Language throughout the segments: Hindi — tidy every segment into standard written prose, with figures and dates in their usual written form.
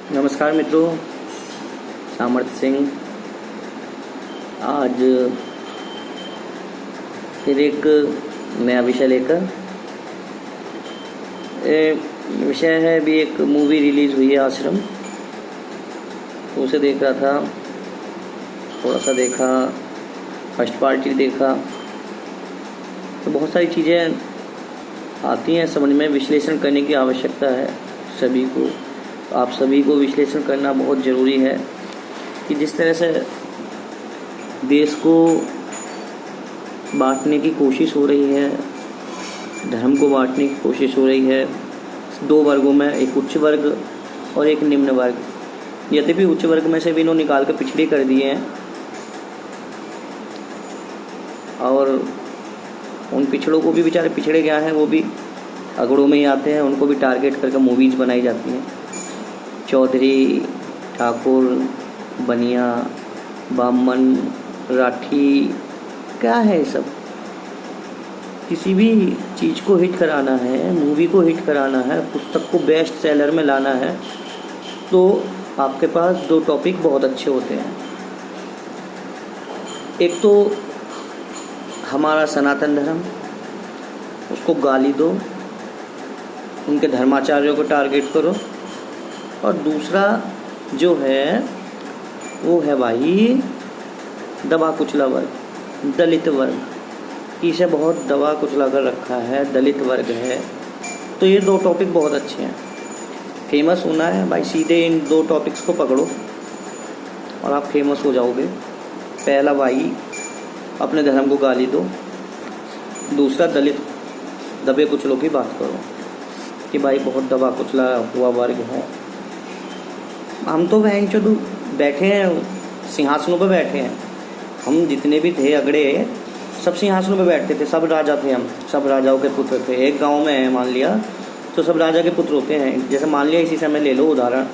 नमस्कार मित्रों, सामर्थ्य सिंह आज फिर एक नया विषय लेकर। विषय है, अभी एक मूवी रिलीज़ हुई है आश्रम, तो उसे देख रहा था, थोड़ा सा देखा, फर्स्ट पार्ट देखा, तो बहुत सारी चीज़ें आती हैं समझ में। विश्लेषण करने की आवश्यकता है सभी को, आप सभी को विश्लेषण करना बहुत ज़रूरी है कि जिस तरह से देश को बांटने की कोशिश हो रही है, धर्म को बांटने की कोशिश हो रही है दो वर्गों में, एक उच्च वर्ग और एक निम्न वर्ग। यद्यपि उच्च वर्ग में से भी इन्होंने निकाल कर पिछड़े कर दिए हैं और उन पिछड़ों को भी बेचारे पिछड़े गया हैं, वो भी अगड़ों में ही आते हैं, उनको भी टारगेट करके मूवीज़ बनाई जाती हैं। चौधरी, ठाकुर, बनिया, बामन, राठी, क्या है ये सब? किसी भी चीज़ को हिट कराना है, मूवी को हिट कराना है, पुस्तक को बेस्ट सेलर में लाना है, तो आपके पास दो टॉपिक बहुत अच्छे होते हैं। एक तो हमारा सनातन धर्म, उसको गाली दो, उनके धर्माचार्यों को टारगेट करो, और दूसरा जो है वो है भाई दबा कुचला वर्ग, दलित वर्ग। इसे बहुत दबा कुचला कर रखा है, दलित वर्ग है। तो ये दो टॉपिक बहुत अच्छे हैं, फेमस होना है भाई, सीधे इन दो टॉपिक्स को पकड़ो और आप फेमस हो जाओगे। पहला भाई अपने धर्म को गाली दो, दूसरा दलित दबे कुचलों की बात करो कि भाई बहुत दबा कुचला हुआ वर्ग है। हम तो बहन चोद बैठे हैं, सिंहासनों पे बैठे हैं। हम जितने भी थे अगड़े, सब सिंहासनों पे बैठते थे, सब राजा थे, हम सब राजाओं के पुत्र थे। एक गांव में है मान लिया, तो सब राजा के पुत्र होते हैं। जैसे मान लिया इसी समय ले लो उदाहरण,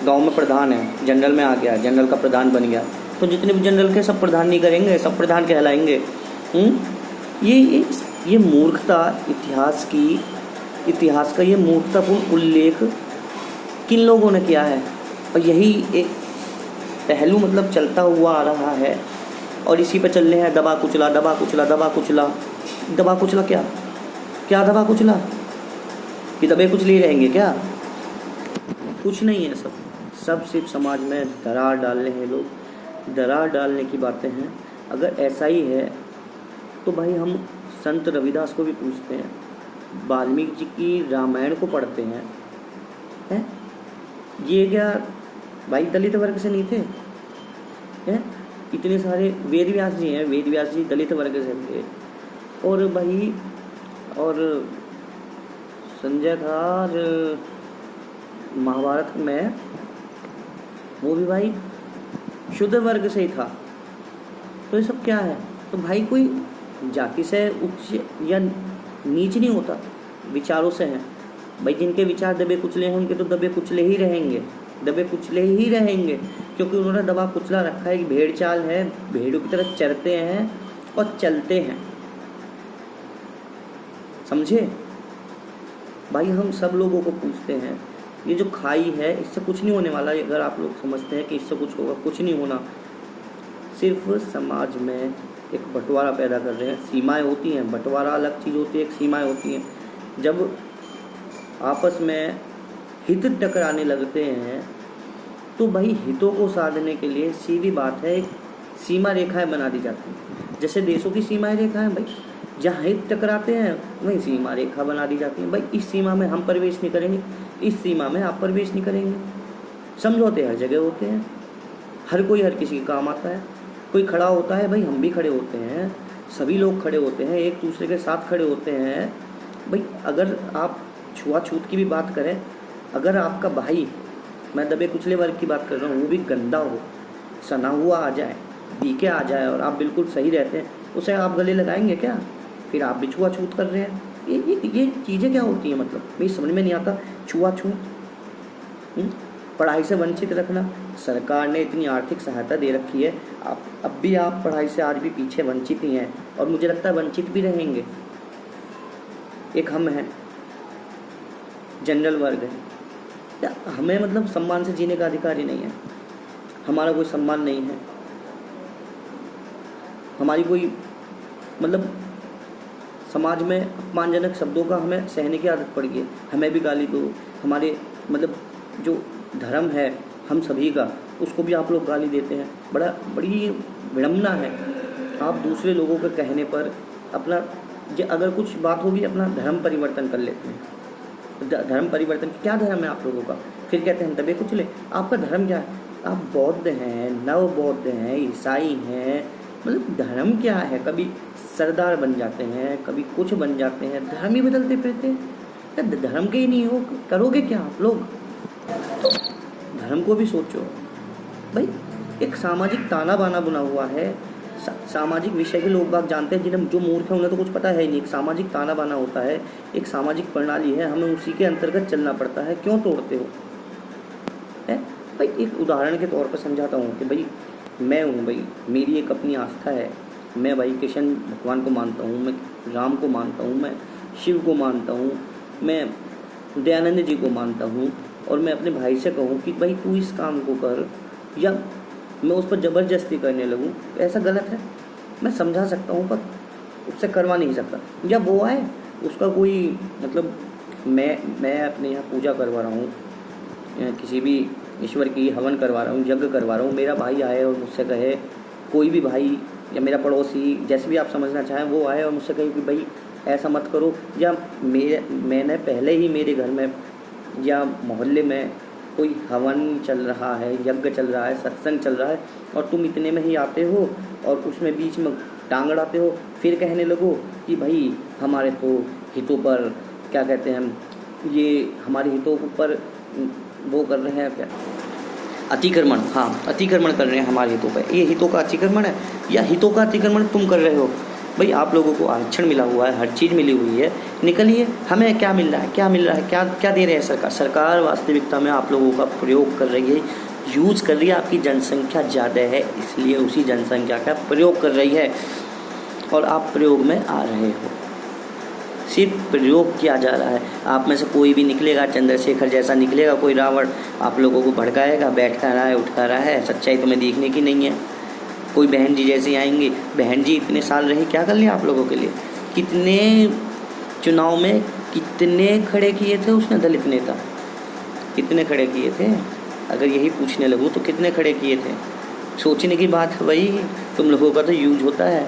गांव में प्रधान है, जनरल में आ गया, जनरल का प्रधान बन गया, तो जितने भी जनरल के सब प्रधान नहीं करेंगे, सब प्रधान कहलाएंगे। ये मूर्खता, इतिहास का ये मूर्खतापूर्ण उल्लेख किन लोगों ने किया है? और यही एक पहलू मतलब चलता हुआ आ रहा है और इसी पे चल रहे हैं, दबा कुचला, दबा कुचला, दबा कुचला। दबा कुचला क्या क्या दबा कुचला कि दबे कुचले ही रहेंगे क्या? कुछ नहीं है, सब सिर्फ समाज में दरार डालने हैं लोग, दरार डालने की बातें हैं। अगर ऐसा ही है तो भाई हम संत रविदास को भी पूछते हैं, वाल्मीकि जी की रामायण को पढ़ते हैं, हैं? ये क्या भाई दलित वर्ग से नहीं थे? हैं? इतने सारे वेद व्यास जी हैं, वेद व्यास जी दलित वर्ग से थे। और भाई और संजय था महाभारत में, वो भी भाई शुद्ध वर्ग से ही था। तो ये सब क्या है? तो भाई कोई जाति से उच्च या नीच नहीं होता, विचारों से हैं भाई। जिनके विचार दबे कुचले हैं उनके तो दबे कुचले ही रहेंगे, दबे कुचले ही रहेंगे, क्योंकि उन्होंने दबा कुचला रखा है। एक भेड़ चाल है, भेड़ों की तरह चरते हैं और चलते हैं, समझे भाई? हम सब लोगों को पूछते हैं, ये जो खाई है इससे कुछ नहीं होने वाला। अगर आप लोग समझते हैं कि इससे कुछ होगा, कुछ नहीं होना, सिर्फ समाज में एक बंटवारा पैदा कर रहे हैं। सीमाएं होती हैं, बंटवारा अलग चीज़ होती है, एक सीमाएं होती हैं। जब आपस में हित टकराने लगते हैं तो भाई हितों को साधने के लिए सीधी बात है, एक सीमा रेखाएं बना दी जाती हैं। जैसे देशों की सीमाएं रेखाएं भाई, जहाँ हित टकराते हैं वहीं सीमा रेखा बना दी जाती है। भाई इस सीमा में हम प्रवेश नहीं करेंगे, इस सीमा में आप प्रवेश नहीं करेंगे। समझौते हर जगह होते हैं, हर कोई हर किसी के काम आता है। कोई खड़ा होता है भाई, हम भी खड़े होते हैं, सभी लोग खड़े होते हैं, एक दूसरे के साथ खड़े होते हैं। भाई अगर आप छुआछूत की भी बात करें, अगर आपका भाई, मैं दबे कुचले वर्ग की बात कर रहा हूँ, वो भी गंदा हो, सना हुआ आ जाए, पी के आ जाए और आप बिल्कुल सही रहते हैं, उसे आप गले लगाएंगे क्या? फिर आप भी छुआछूत कर रहे हैं। ये चीज़ें क्या होती हैं? मतलब मेरी समझ में नहीं आता। छुआछूत, पढ़ाई से वंचित रखना, सरकार ने इतनी आर्थिक सहायता दे रखी है, आप अब भी आप पढ़ाई से आज भी पीछे वंचित ही हैं, और मुझे लगता है वंचित भी रहेंगे। एक हम हैं, जनरल वर्ग है, या हमें मतलब सम्मान से जीने का अधिकार ही नहीं है, हमारा कोई सम्मान नहीं है, हमारी कोई मतलब समाज में अपमानजनक शब्दों का हमें सहने की आदत पड़ गई है। हमें भी गाली दो, हमारे मतलब जो धर्म है हम सभी का, उसको भी आप लोग गाली देते हैं। बड़ी विडम्बना है, आप दूसरे लोगों के कहने पर अपना अगर कुछ बात होगी अपना धर्म परिवर्तन कर लेते हैं। धर्म परिवर्तन क्या धर्म है आप लोगों का? फिर कहते हैं दबे कुचले। आपका धर्म क्या है? आप बौद्ध हैं, नव बौद्ध हैं, ईसाई हैं, मतलब धर्म क्या है? कभी सरदार बन जाते हैं, कभी कुछ बन जाते हैं, धर्म ही बदलते फिरते हैं। धर्म के ही नहीं हो, करोगे क्या आप लोग? धर्म को भी सोचो भाई। एक सामाजिक ताना बाना बुना हुआ है, सामाजिक विषय के लोग बाग जानते हैं, जिन्हें जो मूर्ख है उन्हें तो कुछ पता है ही नहीं। एक सामाजिक ताना बाना होता है, एक सामाजिक प्रणाली है, हमें उसी के अंतर्गत चलना पड़ता है। क्यों तोड़ते हो? है भाई, एक उदाहरण के तौर पर समझाता हूँ कि भाई मैं हूँ, भाई मेरी एक अपनी आस्था है, मैं भाई कृष्ण भगवान को मानता हूँ, मैं राम को मानता हूँ, मैं शिव को मानता हूँ, मैं दयानंद जी को मानता हूँ, और मैं अपने भाई से कहूँ कि भाई तू इस काम को कर, या मैं उस पर ज़बरदस्ती करने लगूँ, ऐसा गलत है। मैं समझा सकता हूँ पर उससे करवा नहीं सकता। या वो आए, उसका कोई मतलब मैं अपने यहाँ पूजा करवा रहा हूँ, किसी भी ईश्वर की हवन करवा रहा हूँ, यज्ञ करवा रहा हूँ, मेरा भाई आए और मुझसे कहे, कोई भी भाई या मेरा पड़ोसी, जैसे भी आप समझना चाहें, वो आए और मुझसे कहे कि भाई ऐसा मत करो, या मैंने पहले ही मेरे घर में या मोहल्ले में कोई हवन चल रहा है, यज्ञ चल रहा है, सत्संग चल रहा है, और तुम इतने में ही आते हो और उसमें बीच में टांग अड़ाते हो, फिर कहने लगो कि भाई हमारे तो हितों पर क्या कहते हैं हम, ये हमारे हितों पर वो कर रहे हैं क्या, अतिक्रमण। हाँ, अतिक्रमण कर रहे हैं हमारे हितों पर। ये हितों का अतिक्रमण है या हितों का अतिक्रमण तुम कर रहे हो? भाई आप लोगों को आरक्षण मिला हुआ है, हर चीज़ मिली हुई है, निकलिए। हमें क्या मिल रहा है? क्या मिल रहा है? क्या दे रहे हैं सरकार? सरकार वास्तविकता में आप लोगों का प्रयोग कर रही है, यूज़ कर रही है। आपकी जनसंख्या ज़्यादा है इसलिए उसी जनसंख्या का प्रयोग कर रही है, और आप प्रयोग में आ रहे हो। सिर्फ प्रयोग किया जा रहा है। आप में से कोई भी निकलेगा चंद्रशेखर जैसा निकलेगा, कोई रावण, आप लोगों को भड़काएगा, बैठता रहा है, उठता रहा है, सच्चाई तुम्हें देखने की नहीं है। कोई बहन जी जैसी आएंगी, बहन जी इतने साल रही, क्या कर लिया आप लोगों के लिए? कितने चुनाव में कितने खड़े किए थे उसने दलित नेता? कितने खड़े किए थे? अगर यही पूछने लगूँ तो कितने खड़े किए थे? सोचने की बात है भाई। तुम लोगों का तो यूज होता है,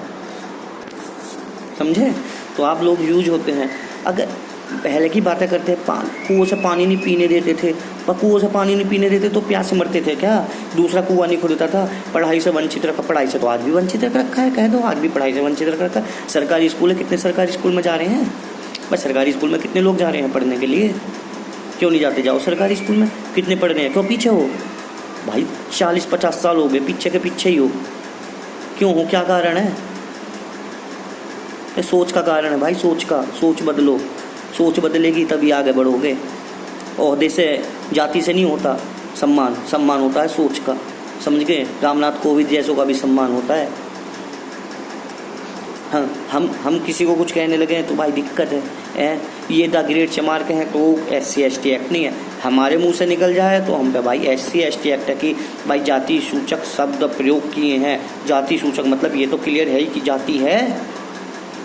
समझे? तो आप लोग यूज होते हैं। अगर पहले की बातें करते हैं, कुओं से पानी नहीं पीने देते थे, पर कुओं से पानी नहीं पीने देते तो प्यास से मरते थे क्या? दूसरा कुआं नहीं खुदता था। पढ़ाई से वंचित रखा, पढ़ाई से तो आज भी वंचित रखा है, कह दो आज भी पढ़ाई से वंचित रखा है। सरकारी स्कूल है, कितने सरकारी स्कूल में जा रहे हैं? बस सरकारी स्कूल में कितने लोग जा रहे हैं पढ़ने के लिए? क्यों नहीं जाते? जाओ सरकारी स्कूल में। कितने पढ़ रहे हैं? क्यों पीछे हो भाई? 40-50 साल हो गए, पीछे के पीछे ही हो। क्यों हो? क्या कारण है? सोच का कारण है भाई, सोच बदलो। सोच बदलेगी तभी आगे बढ़ोगे। ओहदे से, जाति से नहीं होता सम्मान होता है सोच का, समझ गए? रामनाथ कोविंद जैसों का भी सम्मान होता है। हाँ, हम किसी को कुछ कहने लगे हैं तो भाई दिक्कत है। ये द ग्रेट चमार के हैं तो SC/ST एक्ट नहीं है, हमारे मुंह से निकल जाए तो हम पे भाई SC/ST एक्ट है कि भाई जाति सूचक शब्द प्रयोग किए हैं। जाति सूचक मतलब ये तो क्लियर है ही कि जाति है,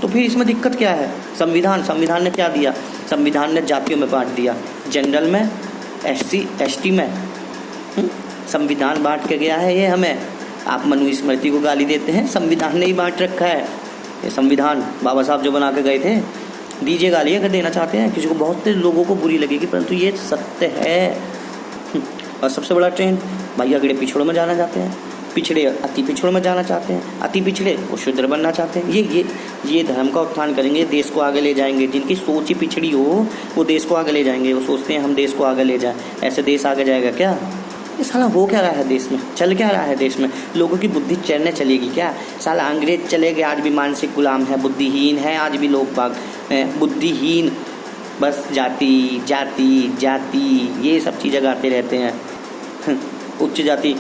तो फिर इसमें दिक्कत क्या है? संविधान ने क्या दिया? संविधान ने जातियों में बांट दिया, जनरल में, SC/ST में। संविधान बांट के गया है ये हमें। आप मनुस्मृति को गाली देते हैं, संविधान ने ही बांट रखा है। ये संविधान बाबा साहब जो बना के गए थे, दीजिए गाली अगर देना चाहते हैं। किसी को, बहुत से लोगों को बुरी लगेगी, परंतु ये सत्य है। और सबसे बड़ा ट्रेंड भाई अगड़े पिछड़ों में जाना चाहते हैं, पिछड़े अति पिछड़ों में जाना चाहते हैं, अति पिछड़े वो शूद्र बनना चाहते हैं। ये धर्म का उत्थान करेंगे, देश को आगे ले जाएंगे। जिनकी सोच ही पिछड़ी हो वो देश को आगे ले जाएंगे। वो सोचते हैं हम देश को आगे ले जाएं, ऐसे देश आगे जाएगा क्या? ये साला हो क्या रहा है देश में? चल क्या रहा है देश में? लोगों की बुद्धि चढ़ने चलेगी क्या? साला अंग्रेज चले गए, आज भी मानसिक गुलाम है, बुद्धिहीन है आज भी लोग बाग, बुद्धिहीन। बस जाति जाति जाति ये सब चीज़ें गाते रहते हैं। उच्च जाति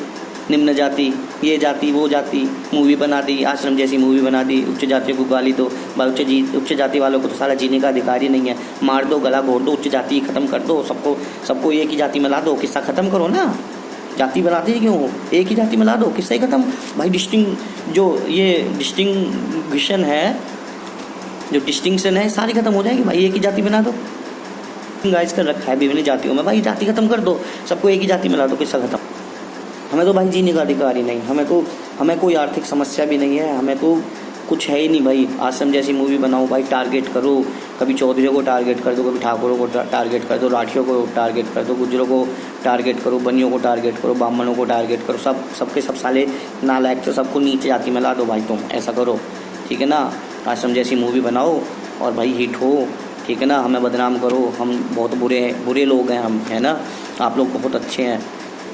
निम्न जाति, ये जाति, वो जाति, मूवी बना दी, आश्रम जैसी मूवी बना दी, उच्च जातियों को गाली दो। भाई उच्च जाति वालों को तो सारा जीने का अधिकार ही नहीं है, मार दो, गला घोट दो, उच्च जाति ख़त्म कर दो, सबको एक ही जाति में ला दो, किस्सा ख़त्म करो ना। जाति बनाते ही क्यों हो, एक ही जाति में ला दो, किस्सा ही ख़त्म। भाई डिस्टिंग्विशन है, जो डिस्टिंक्शन है सारी ख़त्म हो जाएगी भाई, एक ही जाति बना दो। गाइस कर रखा है विभिन्न जातियों में, भाई जाति ख़त्म कर दो, सबको एक ही जाति में ला दो, किस्सा ख़त्म। हमें तो भाई जीने का अधिकार ही नहीं, हमें कोई आर्थिक समस्या भी नहीं है, हमें तो कुछ है ही नहीं भाई। आश्रम जैसी मूवी बनाओ भाई, टारगेट करो, कभी चौधरियों को टारगेट कर दो, कभी ठाकुरों को टारगेट कर दो, राठियों को टारगेट कर दो, गुजरों को टारगेट करो, बनियों को टारगेट करो, ब्राह्मणों को टारगेट करो, सबके सब साले नालायक, तो सबको नीचे जाति में ला दो भाई। तुम ऐसा करो, ठीक है ना, आश्रम जैसी मूवी बनाओ और भाई हिट हो, ठीक है ना। हमें बदनाम करो, हम बहुत बुरे लोग हैं हम, है ना। आप लोग बहुत अच्छे हैं,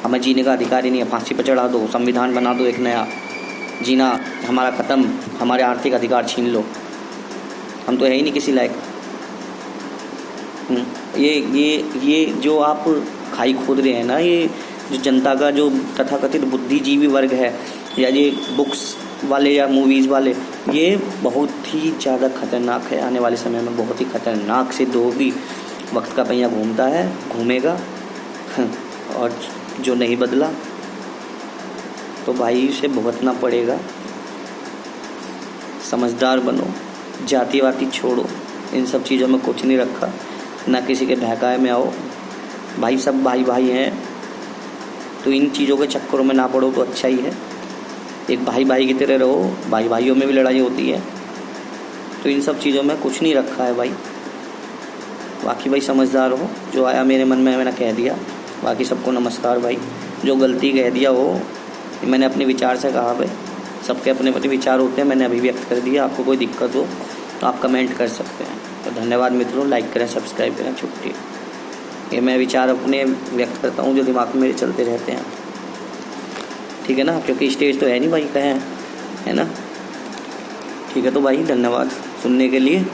हमें जीने का अधिकार ही नहीं है। फांसी पर चढ़ा दो, संविधान बना दो एक नया, जीना हमारा ख़त्म, हमारे आर्थिक अधिकार छीन लो, हम तो है ही नहीं किसी लायक। ये जो आप खाई खोद रहे हैं ना, ये जो जनता का जो तथाकथित बुद्धिजीवी वर्ग है, या ये बुक्स वाले या मूवीज़ वाले, ये बहुत ही ज़्यादा खतरनाक है। आने वाले समय में बहुत ही खतरनाक सिद्ध होगी। वक्त का पहिया घूमता है, घूमेगा, और जो नहीं बदला तो भाई उसे भुगतना पड़ेगा। समझदार बनो, जातिवादी छोड़ो, इन सब चीज़ों में कुछ नहीं रखा, ना किसी के बहकाए में आओ भाई, सब भाई भाई हैं, तो इन चीज़ों के चक्करों में ना पड़ो तो अच्छा ही है। एक भाई भाई की तरह रहो, भाई भाइयों में भी लड़ाई होती है, तो इन सब चीज़ों में कुछ नहीं रखा है भाई। बाकी भाई समझदार हो, जो आया मेरे मन में मैंने कह दिया, बाकी सबको नमस्कार भाई। जो गलती कह दिया वो मैंने अपने विचार से कहा भाई, सबके अपने अपने विचार होते हैं, मैंने अभिव्यक्त कर दिया। आपको कोई दिक्कत हो तो आप कमेंट कर सकते हैं। तो धन्यवाद मित्रों, लाइक करें, सब्सक्राइब करें, छुट्टी। ये मैं विचार अपने व्यक्त करता हूँ जो दिमाग में मेरे चलते रहते हैं, ठीक है ना, क्योंकि स्टेज तो है नहीं भाई, कहें, है ना। ठीक है, तो भाई धन्यवाद सुनने के लिए।